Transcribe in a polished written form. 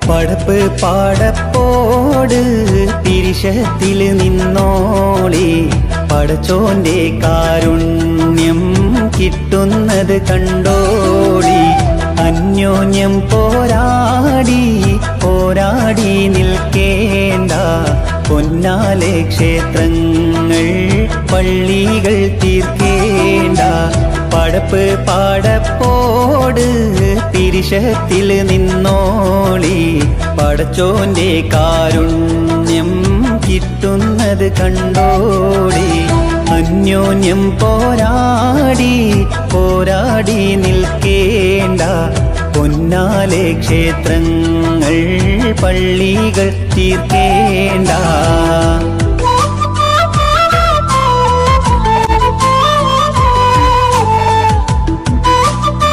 പടപ്പ് പാടപ്പോട് തിരിശത്തിൽ നിന്നോളി പടച്ചോന്റെ കാരുണ്യം കിട്ടുന്നത് കണ്ടോളി അന്യോന്യം പോരാടി പോരാടി നിൽക്കേണ്ട പൊന്നാലെ ക്ഷേത്രങ്ങൾ പള്ളികൾ തീർക്കേണ്ട പടപ്പ് പാടപ്പോട് തിരിശത്തിൽ നിന്നോളി പടച്ചോന്റെ കാരുണ്യം കിട്ടുന്നത് കണ്ടോളി അന്യോന്യം പോരാടി പോരാടി നിൽക്കേണ്ട പൊന്നാലെ ക്ഷേത്രങ്ങൾ പള്ളികൾ തീർക്കേണ്ട